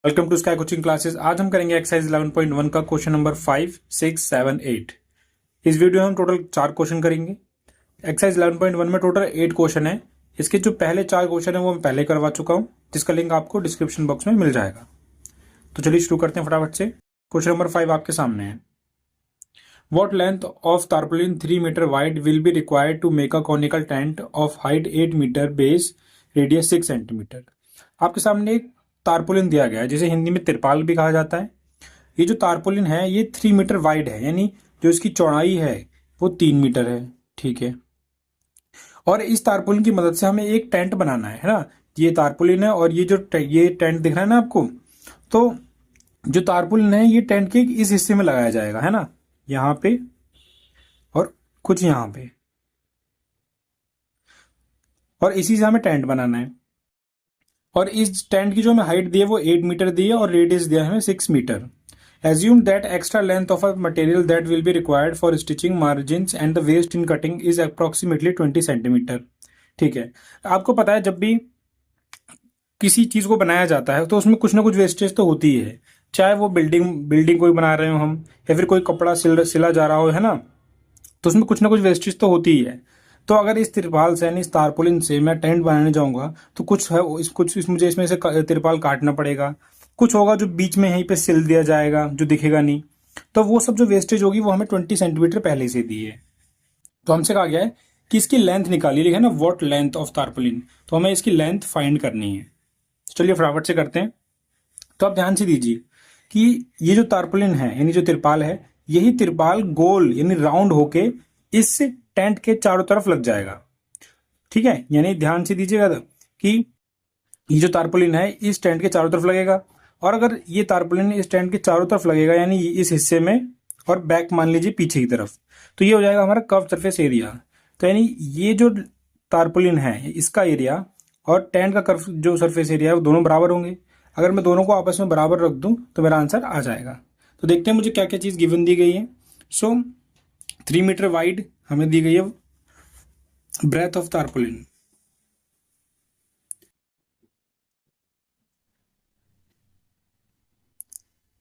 Welcome to Sky coaching classes. आज हम करेंगे एक्सरसाइज 11.1 का क्वेश्चन नंबर 5, 6, 7, 8। इस वीडियो में हम टोटल 4 क्वेश्चन करेंगे। एक्सरसाइज 11.1 में टोटल 8 क्वेश्चन है। इसके जो पहले 4 क्वेश्चन है वो मैं पहले करवा चुका हूं, जिसका लिंक आपको डिस्क्रिप्शन बॉक्स में मिल जाएगा। तो चलिए शुरू करते हैं फटाफट से। क्वेश्चन नंबर 5 आपके सामने है। What length of tarpaulin 3 metre wide will be required to make a conical tent of height 8 metre, base radius 6 centimetre. आपके सामने एक तारपुलिन दिया गया है, जिसे हिंदी में तिरपाल भी कहा जाता है। ये जो तारपुलिन है ये 3 मीटर वाइड है, यानी जो इसकी चौड़ाई है वो 3 मीटर है। ठीक है। और इस तारपुलिन की मदद से हमें एक टेंट बनाना है ना। ये तारपुलिन है और ये जो ये टेंट दिख रहा है ना आपको, तो जो तारपुलिन है ये टेंट के इस हिस्से में लगाया जाएगा, है ना, यहाँ पे और कुछ यहाँ पे, और इसी से हमें टेंट बनाना है। और इस टेंट की जो हमें हाइट दी है वो 8 मीटर दी है और रेडियस दिया है हमें 6 metre. Assume that extra length of a material that will be required for stitching margins and the waste in cutting is approximately 20 centimetre. ठीक है। आपको पता है जब भी किसी चीज को बनाया जाता है तो उसमें कुछ ना कुछ वेस्टेज तो होती ही है, चाहे वो बिल्डिंग कोई बना रहे हो हम, या फिर कोई कपड़ा सिला जा रहा हो, है ना, तो उसमें कुछ ना कुछ वेस्टेज तो होती ही है। तो अगर इस तिरपाल से यानी इस तारपुलिन से मैं टेंट बनाने जाऊंगा तो कुछ है मुझे इसमें से तिरपाल काटना पड़ेगा, कुछ होगा जो बीच में यहीं पे सिल दिया जाएगा जो दिखेगा नहीं। तो वो सब जो वेस्टेज होगी वो हमें 20 सेंटीमीटर पहले से दी है। तो हमसे कहा गया है कि इसकी लेंथ निकालिए, लिखा है ना व्हाट लेंथ ऑफ तारपुलिन, तो हमें इसकी लेंथ फाइंड करनी है। चलिए फटाफट से करते हैं। तो आप ध्यान से दीजिए कि ये जो तारपुलिन है यानी जो तिरपाल है, यही तिरपाल गोल यानी राउंड होके इस टेंट के चारों तरफ लग जाएगा। ठीक है, यानी ध्यान से दीजिएगा कि ये जो तारपुलिन है इस टेंट के चारों तरफ लगेगा, और अगर ये तारपुलिन इस टेंट के चारों तरफ लगेगा यानी इस हिस्से में और बैक मान लीजिए पीछे की तरफ, तो ये हो जाएगा हमारा कर्व सरफेस एरिया। तो यानी ये जो तारपुलिन है इसका एरिया और टेंट का कर्व जो सरफेस एरिया है वो दोनों बराबर होंगे। अगर मैं दोनों को आपस में बराबर रख दूं तो मेरा आंसर आ जाएगा। तो देखते हैं मुझे क्या क्या चीज गिवन दी गई है। सो 3 मीटर वाइड हमें दी गई है ब्रेथ ऑफ तारपुलिन,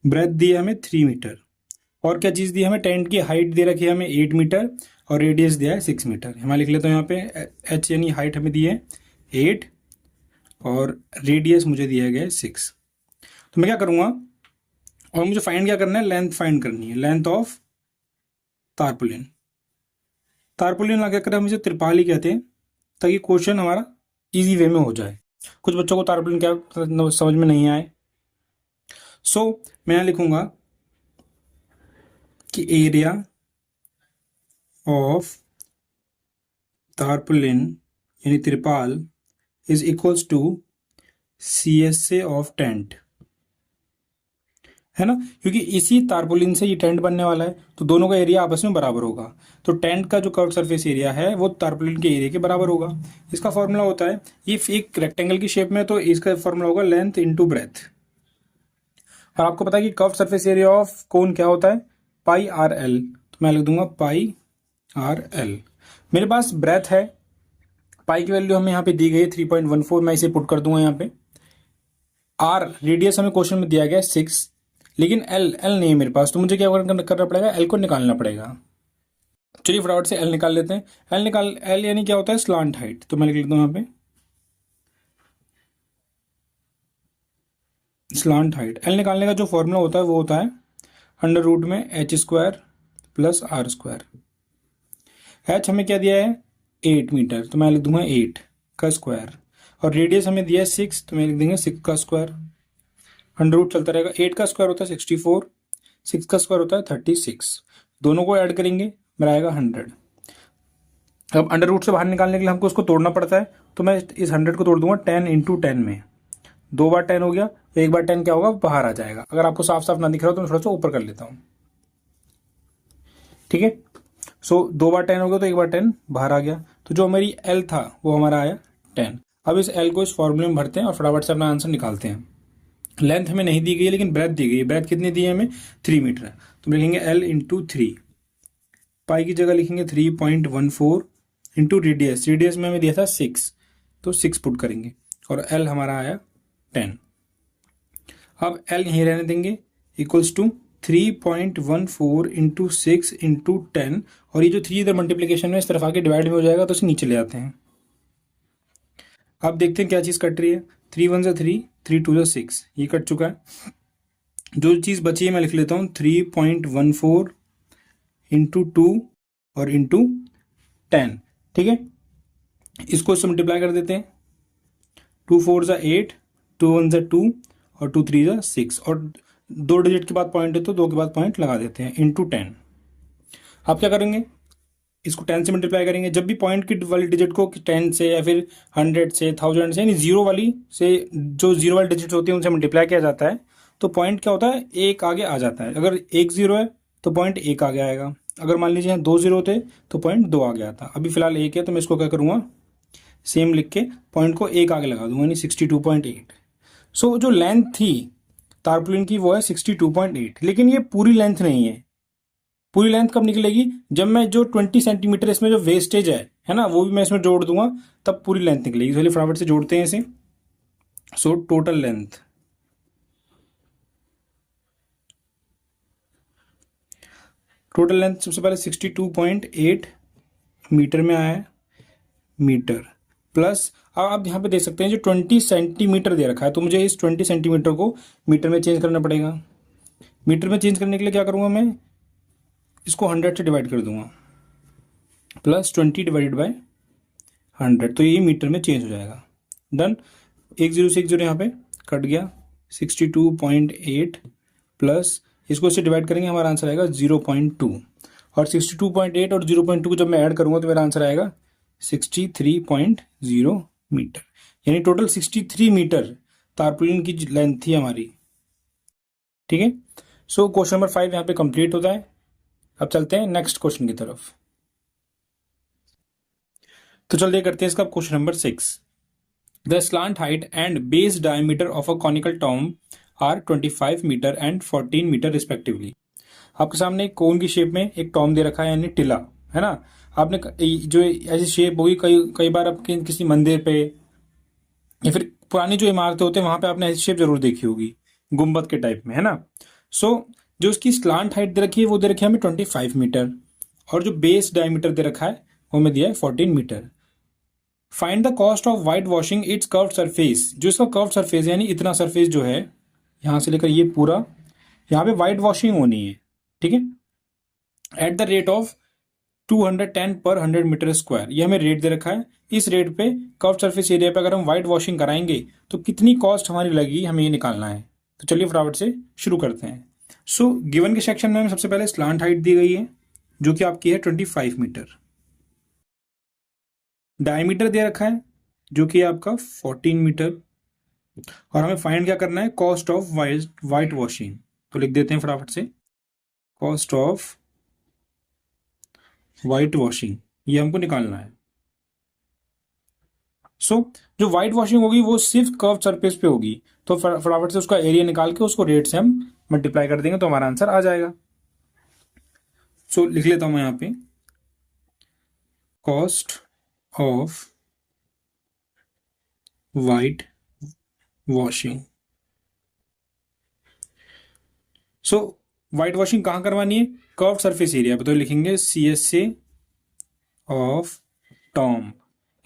ब्रेथ दी है हमें 3 मीटर, और क्या चीज दी है हमें, टेंट की हाइट दे रखी है हमें 8 मीटर और रेडियस दिया है 6 मीटर। हम लिख लेते हैं यहाँ पे एच यानी हाइट हमें दी है 8 और रेडियस मुझे दिया गया है 6। तो मैं क्या करूंगा, और मुझे फाइंड क्या करना है, लेंथ फाइंड करनी है, लेंथ ऑफ तारपुलिन। तारपुलिन ना क्या करें, हम इसे त्रिपाल ही कहते हैं ताकि क्वेश्चन हमारा इजी वे में हो जाए। कुछ बच्चों को तारपुलिन क्या समझ में नहीं आए। सो मैं यहाँ लिखूंगा कि एरिया ऑफ तारपुलिन यानी त्रिपाल is equals to CSA of tent, है ना, क्योंकि इसी तारपुलिन से ये टेंट बनने वाला है तो दोनों का एरिया आपस में बराबर होगा। तो टेंट का जो कर्व सरफेस एरिया है वो तारपुलिन के एरिया के बराबर होगा। इसका फॉर्मूला होता है, ये एक रेक्टेंगल की शेप में, तो इसका फॉर्मूला होगा लेंथ इंटू ब्रेथ। और आपको पता है कि curve surface area of cone क्या होता है, पाई आर एल। तो मैं लिख दूंगा पाई आर एल। मेरे पास ब्रेथ है, पाई की वैल्यू हमें यहाँ पे दी गई है 3.14, मैं इसे पुट कर दूंगा यहाँ पे। आर रेडियस हमें क्वेश्चन में दिया गया है 6, लेकिन एल नहीं है मेरे पास, तो मुझे क्या करना पड़ेगा, एल को निकालना पड़ेगा। चलिए फटाफट से एल निकाल लेते हैं। एल यानी क्या होता है, स्लांट हाइट। तो मैं लिख लेता हूँ यहाँ पे स्लांट हाइट। एल निकालने का जो फॉर्मूला होता है वो होता है अंडर रूट में h² प्लस r²। एच हमें क्या दिया है 8 मीटर, तो मैं लिख दूंगा 8 का स्क्वायर, और रेडियस हमें दिया है 6, तो मैं लिख देंगे 6 का स्क्वायर। अंडर रूट चलता रहेगा, 8 का स्क्वायर होता है 64, 6 का स्क्वायर होता है 36, दोनों को ऐड करेंगे मेरा आएगा 100। अब अंडर रूट से बाहर निकालने के लिए हमको उसको तोड़ना पड़ता है, तो मैं इस 100 को तोड़ दूंगा 10 इंटू 10 में। 2 बार 10 हो गया, तो 1 बार 10 क्या होगा, बाहर आ जाएगा। अगर आपको साफ साफ ना दिख रहा हो तो मैं थोड़ा सा ऊपर कर लेता हूँ। ठीक है, सो 2 बार 10 हो गया तो 1 बार 10 बाहर आ गया, तो जो मेरी एल था वो हमारा आया 10। अब इस एल को इस फॉर्मूले में भरते हैं और फटाफट से अपना आंसर निकालते हैं। लेंथ हमें नहीं दी गई है लेकिन ब्रेथ दी गई है। ब्रेथ कितनी दी है हमें, 3 मीटर है, तो लिखेंगे एल इंटू 3। पाई की जगह लिखेंगे 3.14 इंटू रेडियस, रेडियस में हमें दिया था 6, तो 6 पुट करेंगे और एल हमारा आया 10। अब एल यहीं रहने देंगे, इक्वल्स टू 3.14 इंटू 6 इंटू 10, और ये जो 3 इधर मल्टीप्लीकेशन में इस तरफ आके डिवाइड में हो जाएगा तो इसे नीचे ले आते हैं। अब देखते हैं क्या चीज़ कट रही है। 3 1 ज़ा 3, 3 2 ज़ा 6, ये कट चुका है। जो चीज़ बची है मैं लिख लेता हूँ 3.14 इंटू 2 और इंटू 10, ठीक है। इसको इससे मल्टीप्लाई कर देते हैं। 2 4 ज़ा 8, 2 1 ज़ा 2 और 2 3 ज़ा 6, और 2 डिजिट के बाद पॉइंट है तो 2 के बाद पॉइंट लगा देते हैं, इंटू 10। आप क्या करेंगे, इसको 10 से मल्टीप्लाई करेंगे। जब भी पॉइंट की वाली डिजिट को 10 से या फिर 100 से 1000 से यानी जीरो वाली से, जो जीरो वाली डिजिट होती है उनसे मल्टीप्लाई किया जाता है तो पॉइंट क्या होता है, एक आगे आ जाता है। अगर एक जीरो है तो पॉइंट एक आगे आएगा। अगर मान लीजिए यहाँ 2 जीरो थे तो पॉइंट 2 आगे आता। अभी फिलहाल एक है तो मैं इसको क्या करूँगा, सेम लिख के पॉइंट को एक आगे लगा दूंगा, यानी 62.8। सो जो लेंथ थी तारपुलिन की वो है 62.8, लेकिन ये पूरी लेंथ नहीं है। पूरी लेंथ कब निकलेगी, जब मैं जो 20 सेंटीमीटर इसमें जो वेस्टेज है ना, वो भी मैं इसमें जोड़ दूंगा, तब पूरी लेंथ निकलेगी। चलिए फटाफट से जोड़ते हैं इसे। So total length, total length सबसे पहले 62.8 मीटर में आया है, मीटर प्लस, अब आप यहाँ पे देख सकते हैं जो 20 सेंटीमीटर दे रखा है, तो मुझे इस 20 सेंटीमीटर को मीटर में चेंज करना पड़ेगा। मीटर में चेंज करने के लिए क्या करूँगा, मैं इसको 100 से डिवाइड कर दूंगा, प्लस 20 डिवाइडेड बाय 100, तो ये मीटर में चेंज हो जाएगा। डन। 1 0 से 1 0 यहाँ पे कट गया, 62.8 प्लस इसको इससे डिवाइड करेंगे, हमारा आंसर आएगा 0.2, और 62.8 और 0.2 को जब मैं ऐड करूँगा तो मेरा आंसर आएगा 63.0 मीटर, यानी टोटल 63 मीटर तारपुलिन की लेंथ थी हमारी। ठीक है। सो क्वेश्चन नंबर 5 यहाँ पे कंप्लीट होता है। अब चलते हैं नेक्स्ट क्वेश्चन की तरफ। तो चलिए करते हैं इसका question number 6। The slant height and base diameter of a conical tomb are 25 metre and 14 metre respectively. आपके सामने एक कोन की शेप में एक टॉम दे रखा है, यानी टिला, है ना। आपने जो ऐसी शेप होगी कई कई बार आपके किसी मंदिर पे या फिर पुरानी जो इमारतें होते हैं वहां पे आपने ऐसी शेप जरूर देखी होगी, गुम्बद के टाइप में, है ना। सो जो उसकी स्लांट हाइट दे रखी है वो दे रखी है हमें 25 मीटर, और जो बेस डायमीटर दे रखा है वो हमें दिया है 14 metre. Find the cost of white washing its curve surface. जो इसका कर्व सरफेस यानी इतना सरफेस जो है यहां से लेकर ये पूरा, यहाँ पे वाइट वॉशिंग होनी है, ठीक है, एट द रेट ऑफ 210 पर 100 मीटर स्क्वायर। ये हमें रेट दे रखा है। इस रेट पे कर्व सरफेस एरिया पे अगर हम व्हाइट वॉशिंग कराएंगे तो कितनी कॉस्ट हमारी लगेगी, हमें ये निकालना है। तो चलिए फटाफट से शुरू करते हैं। सो गिवन के सेक्शन में हमें सबसे पहले स्लांट हाइट दी गई है जो कि आपकी है 25 मीटर, डायमीटर दे रखा है जो कि आपका 14 मीटर, और हमें फाइंड क्या करना है, कॉस्ट ऑफ व्हाइट वॉशिंग। तो लिख देते हैं फटाफट से, कॉस्ट ऑफ व्हाइट वॉशिंग, ये हमको निकालना है। सो जो व्हाइट वॉशिंग होगी वो सिर्फ कर्व सरफेस पे होगी, तो फटाफट से उसका एरिया निकाल के उसको रेट से हम मल्टीप्लाई कर देंगे तो हमारा आंसर आ जाएगा। सो लिख लेता हूं मैं यहां पे, cost of white washing. So white washing कहां करवानी है, कर्व सरफेस एरिया पे, तो लिखेंगे CSA ऑफ टॉम,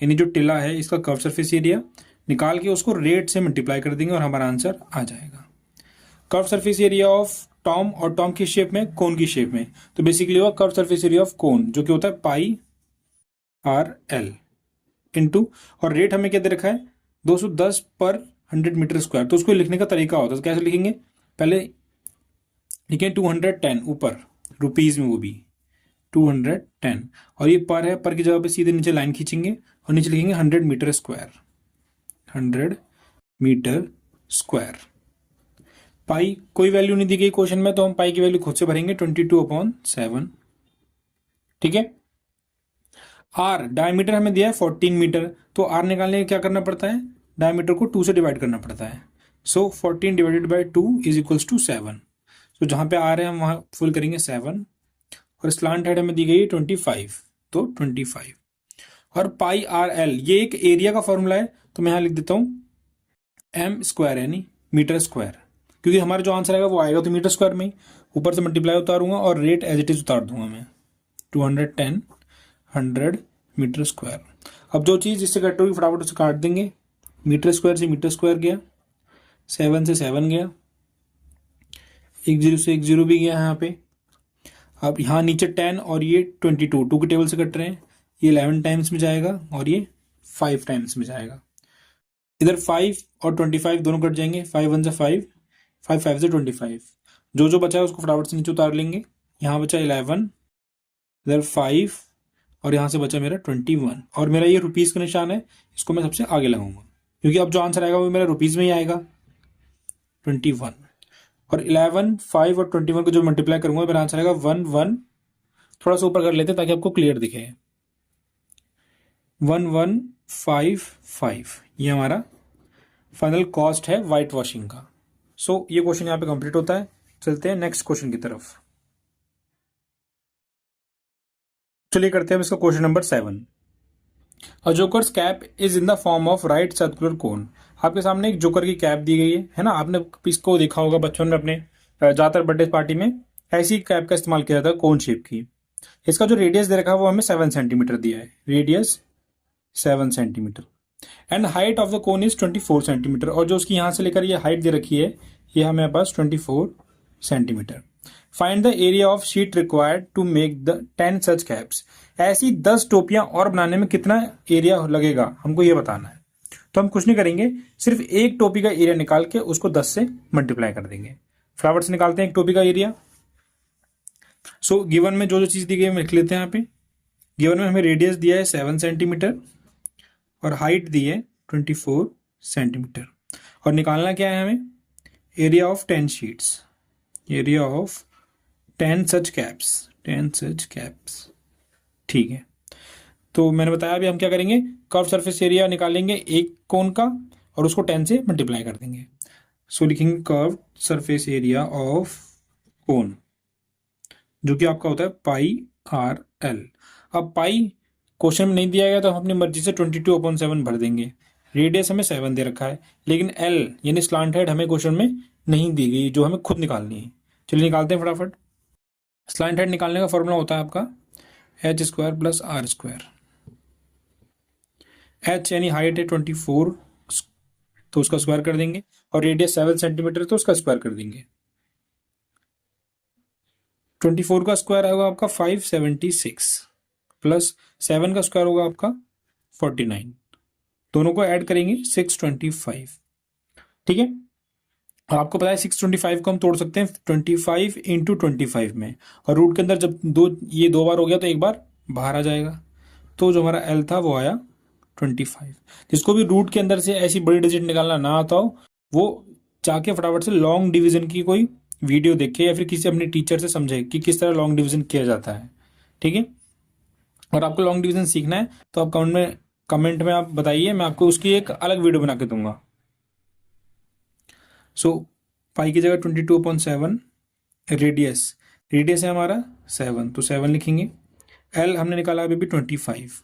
यानी जो टिला है इसका कर्व सरफेस एरिया निकाल के उसको रेट से मल्टीप्लाई कर देंगे और हमारा आंसर आ जाएगा। Curve surface area of Tom, और टॉम की शेप में, कोन की शेप में, तो बेसिकली होगा curve surface area of cone जो कि होता है पाई RL इंटू, और रेट हमें क्या दे रखा है 210 पर 100 मीटर स्क्वायर। तो उसको लिखने का तरीका होता है, तो कैसे लिखेंगे, पहले लिखें 210 ऊपर रुपीज में, वो भी 210, और ये पर है, पर की जगह पे सीधे नीचे लाइन खींचेंगे और नीचे लिखेंगे 100 मीटर स्क्वायर, 100 मीटर स्क्वायर। पाई कोई वैल्यू नहीं दी गई क्वेश्चन में, तो हम पाई की वैल्यू खुद से भरेंगे 22/7। ठीक है। आर डायमीटर हमें दिया है 14 मीटर, तो आर निकालने के क्या करना पड़ता है, डायमीटर को 2 से डिवाइड करना पड़ता है। So 14 divided by 2 is equals to 7। तो जहां पे आर है हम वहां फुल करेंगे 7, और स्लांट हाइट हमें दी गई है 25, तो 25, और पाई RL ये एक एरिया का फॉर्मूला है, तो मैं यहां लिख देता हूं m स्क्वायर यानी मीटर स्क्वायर, क्योंकि हमारा जो आंसर आएगा वो आएगा तो मीटर स्क्वायर में ही, ऊपर से मल्टीप्लाई उतारूंगा और रेट एज इट इज उतार दूंगा मैं, 210 100 मीटर स्क्वायर। अब जो चीज़ जिससे कट होगी फटाफट उसे काट देंगे, मीटर स्क्वायर से मीटर स्क्वायर गया, 7 से 7 गया, 1 0 से 1 0 भी गया यहाँ पे। अब यहाँ नीचे 10 और ये 22 टू के टेबल से कट रहे हैं, ये 11 टाइम्स में जाएगा और ये 5 टाइम्स में जाएगा। इधर 5 और 25 दोनों कट जाएंगे, 5 1 से 5, 5 5 से 25। जो जो बचा है उसको फटाफट से नीचे उतार लेंगे। यहाँ बचा 11, इधर 5 और यहाँ से बचा मेरा 21, और मेरा ये रुपीज़ का निशान है, इसको मैं सबसे आगे लगाऊंगा क्योंकि अब जो आंसर आएगा वो मेरा रुपीज़ में ही आएगा, 21। और 11, 5 और 21 को जो मल्टीप्लाई करूंगा मेरा आंसर आएगा 1 1, थोड़ा सा ऊपर कर लेते हैं ताकि आपको क्लियर दिखे, 1155, ये हमारा फाइनल कॉस्ट है वाइट वॉशिंग का। सो ये क्वेश्चन यहाँ पे कंप्लीट होता है। चलते हैं नेक्स्ट क्वेश्चन की तरफ। चलिए करते हैं इसका question number 7। A jokers cap is in the form of right circular cone. आपके सामने एक जोकर की कैप दी गई है ना, आपने इसको देखा होगा बचपन में अपने ज़्यादातर बर्थडे पार्टी में ऐसी कैप का इस्तेमाल किया जाता है कोन शेप की। इसका जो रेडियस दे रखा है वो हमें 7 सेंटीमीटर दिया है, radius 7 centimetre, and height of the cone is 24 centimetre, और जो उसकी यहाँ से लेकर ये हाइट दे रखी है ये हमें पास 24 centimetre. Find the area of sheet required to make the 10 such caps. ऐसी 10 टोपियां और बनाने में कितना एरिया लगेगा हमको ये बताना है। तो हम कुछ नहीं करेंगे, सिर्फ एक टोपी का एरिया निकाल के उसको 10 से मल्टीप्लाई कर देंगे। फटाफट से निकालते हैं एक टोपी का एरिया। सो गिवन में जो जो चीज़ दी गई है लिख लेते हैं यहाँ पे। गिवन में हमें रेडियस दिया है 7 सेंटीमीटर और हाइट दी है 24 सेंटीमीटर, और निकालना क्या है हमें, area of 10 sheets, area of 10 such caps, 10 such caps. ठीक है, तो मैंने बताया अभी हम क्या करेंगे, कर्व सरफेस एरिया निकालेंगे एक कोन का और उसको 10 से मल्टीप्लाई कर देंगे। सो लिखेंगे curve surface area of cone, जो कि आपका होता है पाई आर एल। अब पाई क्वेश्चन में नहीं दिया गया तो हम अपनी मर्जी से 22/7 भर देंगे। रेडियस हमें 7 दे रखा है, लेकिन एल यानी स्लांट हेड हमें क्वेश्चन में नहीं दी गई, जो हमें खुद निकालनी है। चलिए निकालते हैं फटाफट। स्लांट हेड निकालने का फॉर्मूला होता है आपका h square plus R square. h यानी हाइट है 24 तो उसका स्क्वायर कर देंगे, और रेडियस 7 सेंटीमीटर तो उसका स्क्वायर कर देंगे। 24 का स्क्वायर होगा आपका 576 प्लस 7 का स्क्वायर होगा आपका 49, दोनों को ऐड करेंगे 625। ठीक है, और आपको पता है 625 को हम तोड़ सकते हैं 25 इंटू 25 में, और रूट के अंदर जब ये दो बार हो गया तो एक बार बाहर आ जाएगा, तो जो हमारा एल था वो आया 25। जिसको भी रूट के अंदर से ऐसी बड़ी डिजिट निकालना ना आता हो वो जाके फटाफट से लॉन्ग डिवीजन की कोई वीडियो देखे या फिर किसी अपने टीचर से समझे कि किस तरह लॉन्ग डिवीजन किया जाता है। ठीक है, और आपको लॉन्ग डिवीजन सीखना है तो आप कमेंट में आप बताइए, मैं आपको उसकी एक अलग वीडियो बना के दूंगा। सो पाई की जगह 22/7, रेडियस है हमारा 7 तो 7 लिखेंगे। एल हमने निकाला अभी भी 25,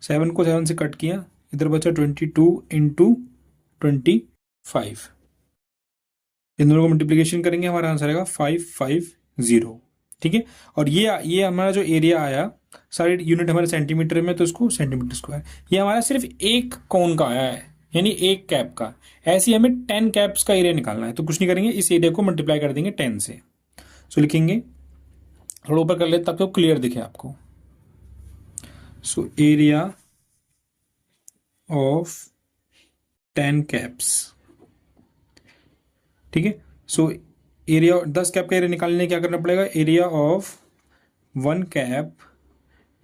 7 को 7 से कट किया, इधर बचा 22 इंटू 25, इन दोनों को मल्टीप्लिकेशन करेंगे, हमारा आंसर आएगा 550। ठीक है, और ये हमारा जो एरिया आया, सारी यूनिट हमारे सेंटीमीटर में तो इसको सेंटीमीटर स्क्वायर, ये हमारा सिर्फ एक कोन का आया है यानी एक कैप का। ऐसे ही हमें 10 कैप्स का एरिया निकालना है, तो कुछ नहीं करेंगे, इस एरिया को मल्टीप्लाई कर देंगे 10 से। सो लिखेंगे, थोड़ा ऊपर कर लेते ताकि क्लियर दिखे आपको। So area of 10 caps. ठीक है, सो एरिया 10 कैप का एरिया निकालने क्या करना पड़ेगा, एरिया ऑफ 1 कैप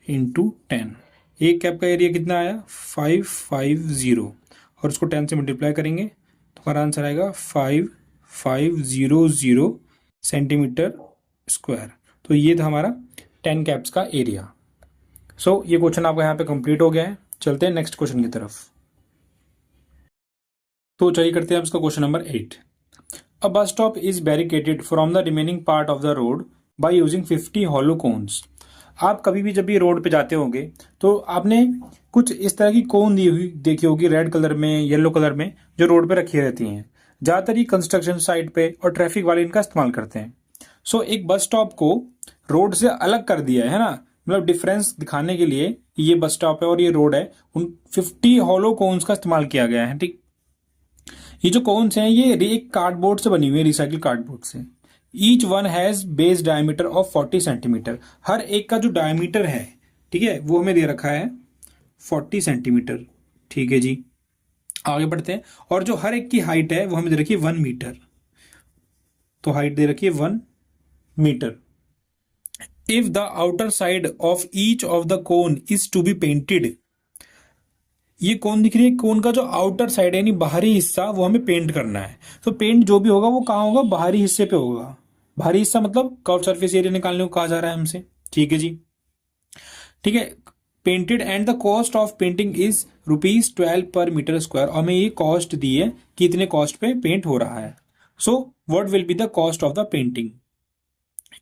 इंटू 10। एक कैप का एरिया कितना आया 550, और उसको 10 से मल्टीप्लाई करेंगे तो हमारा आंसर आएगा 5500 सेंटीमीटर स्क्वायर। तो ये था हमारा 10 कैप्स का एरिया। सो ये क्वेश्चन आपका यहाँ पे कंप्लीट हो गया है। चलते हैं नेक्स्ट क्वेश्चन की तरफ। तो चलिए करते हैं इसका question number 8। A bus stop is barricaded from the remaining part of the road by using 50 hollow cones. आप कभी भी जब भी रोड पे जाते होंगे तो आपने कुछ इस तरह की कोन दी हुई देखी होगी, रेड कलर में, येलो कलर में, जो रोड पे रखी रहती हैं। ज़्यादातर ये कंस्ट्रक्शन साइट पे और ट्रैफिक वाले इनका इस्तेमाल करते हैं। सो एक बस स्टॉप को रोड से अलग कर दिया है ना, मतलब डिफरेंस दिखाने के लिए ये बस स्टॉप है और ये रोड है, उन 50 हॉलो कोन्स का इस्तेमाल किया गया है। ठीक, ये जो कोन्स हैं ये एक कार्डबोर्ड से बनी हुई है, रिसाइकिल कार्डबोर्ड से। Each one has base diameter of 40 centimetre. हर एक का जो डायमीटर है, ठीक है, वो हमें दे रखा है 40 सेंटीमीटर। ठीक है जी, आगे बढ़ते हैं। और जो हर एक की हाइट है वो हमें दे रखी है 1 मीटर। तो हाइट दे रखी है 1 metre. If the outer side of each of the cone is to be painted, ये कोन दिख रही है, कोन का जो आउटर साइड है यानी बाहरी हिस्सा वो हमें पेंट करना है। तो पेंट जो भी होगा वो कहाँ होगा, बाहरी हिस्से पे होगा। बाहरी हिस्सा मतलब कर्व सरफेस एरिया निकालने को कहा जा रहा है हमसे। ठीक है जी, ठीक है। Painted and the cost of painting is ₹12 पर मीटर स्क्वायर। और हमें ये कॉस्ट दी है कि इतने कॉस्ट पे पेंट हो रहा है। So what will be the cost of the painting.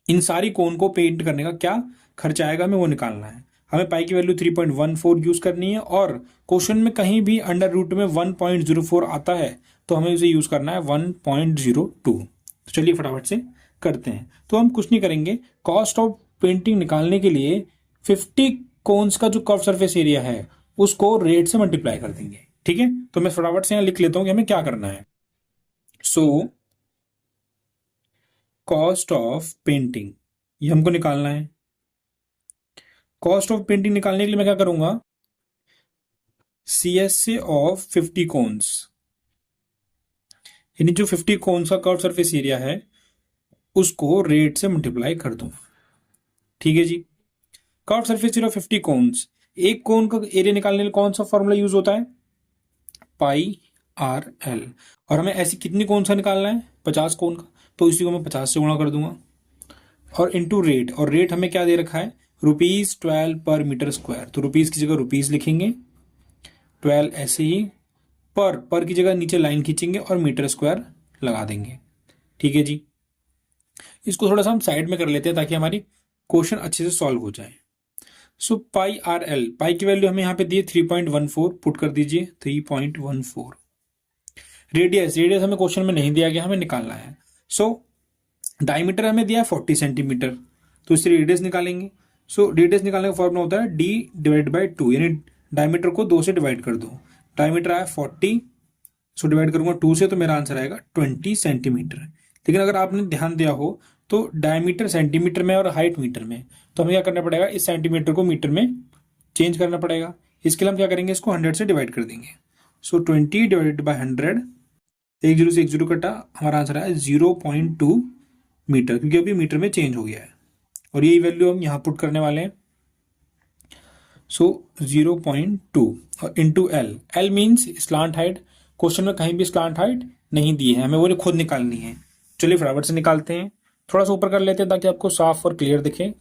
इन सारी कोन को पेंट करने का क्या खर्चा आएगा हमें वो निकालना है। हमें पाई की वैल्यू 3.14 यूज करनी है और क्वेश्चन में कहीं भी अंडर रूट में 1.04 आता है तो हमें उसे यूज करना है 1.02। तो चलिए फटाफट से करते हैं। तो हम कुछ नहीं करेंगे, कॉस्ट ऑफ पेंटिंग निकालने के लिए 50 कोन्स का जो कर्व सरफेस एरिया है उसको रेट से मल्टीप्लाई कर देंगे। ठीक है, तो मैं फटाफट से यहां लिख लेता हूं कि हमें क्या करना है। सो कॉस्ट ऑफ पेंटिंग ये हमको निकालना है। कॉस्ट ऑफ पेंटिंग निकालने के लिए मैं क्या करूंगा, CSA ऑफ 50 कोन्स, यानी जो 50 कोन्स का कर्व सरफेस एरिया है उसको रेट से मल्टीप्लाई कर दूं। ठीक है जी, कर्व सरफेस एरिया 50 कोन्स, एक कोन का एरिया निकालने के लिए कौन सा फॉर्मूला यूज होता है, πRL। और हमें ऐसी कितनी कोन का निकालना है, 50 कोन का, तो इसी को मैं 50 से गुणा कर दूंगा और इनटू रेट। और रेट हमें क्या दे रखा है, ₹12 पर मीटर स्क्वायर। तो रुपीज की जगह रुपीज लिखेंगे, 12 ऐसे ही, पर की जगह नीचे लाइन खींचेंगे और मीटर स्क्वायर लगा देंगे। ठीक है जी, इसको थोड़ा सा हम साइड में कर लेते हैं ताकि हमारी क्वेश्चन अच्छे से सॉल्व हो जाए। सो πRL, पाई की वैल्यू हमें यहाँ पे दी है 3.14, पुट कर दीजिए 3.14। रेडियस हमें क्वेश्चन में नहीं दिया गया, हमें निकालना है। सो डायमीटर हमें दिया है 40 सेंटीमीटर, तो इससे रेडियस निकालेंगे। सो रेडियस निकालने का फॉर्मूला होता है D/2, यानी डायमीटर को 2 से डिवाइड कर दो। डायमीटर आया 40, सो डिवाइड करूंगा 2 से, तो मेरा आंसर आएगा 20 सेंटीमीटर। लेकिन अगर आपने ध्यान दिया हो तो डायमीटर सेंटीमीटर में और हाइट मीटर में, तो हमें क्या करना पड़ेगा, इस सेंटीमीटर को मीटर में चेंज करना पड़ेगा। इसके लिए हम क्या करेंगे, इसको 100 से डिवाइड कर देंगे। सो 20 डिवाइडेड बाय 100, 1 जीरो से 1 जीरो कटा, हमारा आंसर है 0.2 मीटर, क्योंकि अभी मीटर में चेंज हो गया है और यही वैल्यू हम यहाँ पुट करने वाले हैं। सो 0.2 और into L means slant height. Question में कहीं भी स्लांट हाइट नहीं दी है, हमें वो खुद निकालनी है। चलिए फटाफट से निकालते हैं, थोड़ा सा ऊपर कर लेते हैं ताकि आपको साफ और क्लियर दिखे।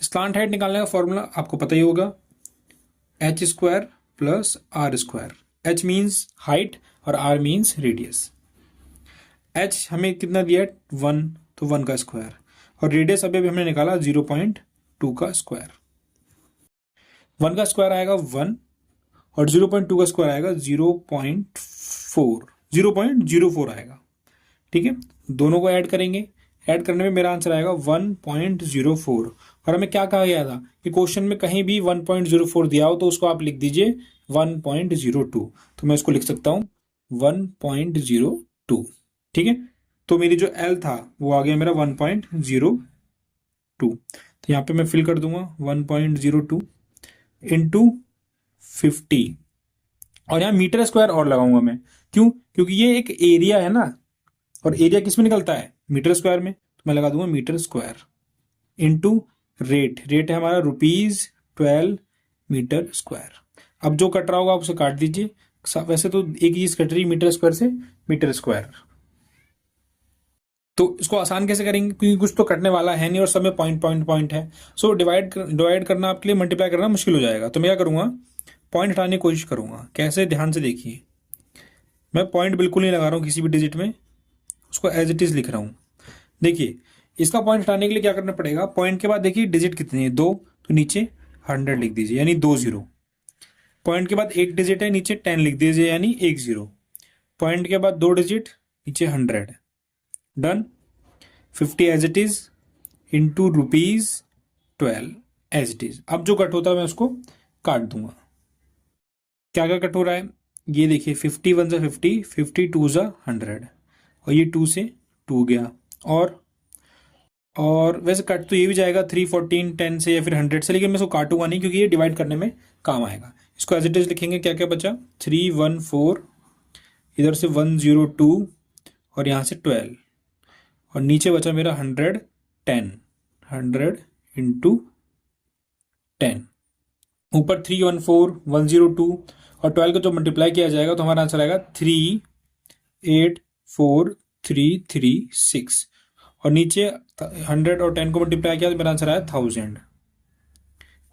स्लांट हाइट निकालने का फॉर्मूला आपको पता ही होगा, h² plus r²। h means height और r मीन्स रेडियस। h हमें कितना दिया है 1, तो 1 का स्क्वायर, और रेडियस अभी हमने निकाला 0.2 का स्क्वायर। 1 का स्क्वायर आएगा 1 और 0.2 का स्क्वायर आएगा 0.04 आएगा। ठीक है, दोनों को ऐड करेंगे, ऐड करने में मेरा आंसर आएगा 1.04। और हमें क्या कहा गया था कि क्वेश्चन में कहीं भी 1.04 दिया हो तो उसको आप लिख दीजिए 1.02। तो मैं उसको लिख सकता हूं 1.02। ठीक है, तो मेरी जो L था वो आ गया मेरा 1.02। तो यहाँ पे मैं फिल कर दूंगा 1.02 इंटू 50, और यहाँ मीटर स्क्वायर और लगाऊंगा मैं। क्यों, क्योंकि ये एक एरिया है ना, और एरिया किस में निकलता है, मीटर स्क्वायर में। तो मैं लगा दूंगा मीटर स्क्वायर इंटू रेट है हमारा ₹12 मीटर स्क्वायर। अब जो कट रहा होगा आप उसे काट दीजिए, वैसे तो एक ही चीज कट रही मीटर स्क्वायर से मीटर स्क्वायर। तो इसको आसान कैसे करेंगे, क्योंकि कुछ तो कटने वाला है नहीं और सब में पॉइंट है। सो डिवाइड करना आपके लिए मल्टीप्लाई करना मुश्किल हो जाएगा। तो मैं क्या करूंगा, पॉइंट हटाने की कोशिश करूंगा। कैसे, ध्यान से देखिए, मैं पॉइंट बिल्कुल नहीं लगा रहा हूँ किसी भी डिजिट में, उसको एज इट इज लिख रहा हूँ। देखिए, इसका पॉइंट हटाने के लिए क्या करना पड़ेगा, पॉइंट के बाद देखिए डिजिट कितने हैं, 2, तो नीचे 100 लिख दीजिए यानी 2 0। पॉइंट के बाद एक डिजिट है, नीचे 10 लिख दीजिए यानी 1 0। पॉइंट के बाद 2 डिजिट, नीचे 100, done. 50 as it is into ₹12 as it is. अब जो कट होता है मैं उसको काट दूंगा। क्या क्या कट हो रहा है ये देखिए, 50 1 ज़ा 50, 50 2 ज़ा 100, और ये 2 से 2 गया। और वैसे कट तो ये भी जाएगा 3 14 10 से या फिर 100 से, लेकिन मैं इसको काटूंगा नहीं क्योंकि ये डिवाइड करने में काम आएगा। इसको एज इट इज लिखेंगे। क्या क्या बचा, 3 1 4, इधर से 1 0 2, और यहाँ से 12, और नीचे बचा मेरा 100 10, 100 इंटू 10, ऊपर 3 1 4 1 0 2, और 12 को जो मल्टीप्लाई किया जाएगा तो हमारा आंसर आएगा 3 8 4 3 3 6, और नीचे 100 और 10 को मल्टीप्लाई किया तो मेरा आंसर आया 1000।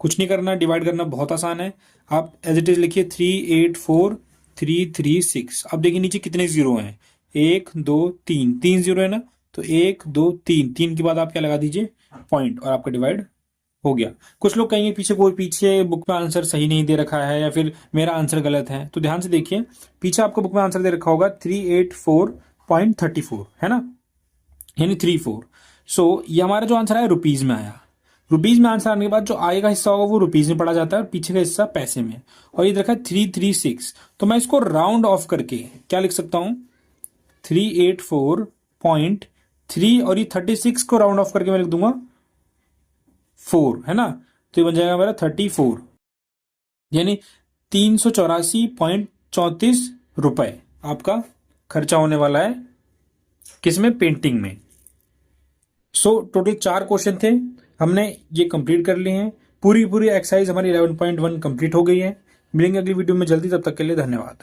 कुछ नहीं करना, डिवाइड करना बहुत आसान है। आप एज इट इज लिखिए 3 8 4 3 3 6। अब देखिए नीचे कितने जीरो हैं, 1 2 3, 3 जीरो है ना, तो 1 2 3, 3 के बाद आप क्या लगा दीजिए, पॉइंट, और आपका डिवाइड हो गया। कुछ लोग कहेंगे पीछे बुक में आंसर सही नहीं दे रखा है या फिर मेरा आंसर गलत है, तो ध्यान से देखिए, पीछे आपको बुक में आंसर दे रखा होगा 384.34, है ना, यानी 34। सो ये हमारा जो आंसर आया रुपीज में आया। रुपीज में आंसर आने के बाद जो आगे का हिस्सा होगा वो रुपीज में पड़ा जाता है, और पीछे का हिस्सा पैसे में। और ये देखा 336, तो मैं इसको राउंड ऑफ करके क्या लिख सकता हूं, 384.3, और ये 36 को राउंड ऑफ करके मैं लिख दूंगा 4, है ना, तो ये बन जाएगा मेरा 34, यानी 384.34 आपका खर्चा होने वाला है किसमें, पेंटिंग में। सो टोटल 4 क्वेश्चन थे, हमने ये कंप्लीट कर लिए हैं। पूरी एक्सरसाइज हमारी 11.1 कंप्लीट हो गई है। मिलेंगे अगली वीडियो में जल्दी, तब तक के लिए धन्यवाद।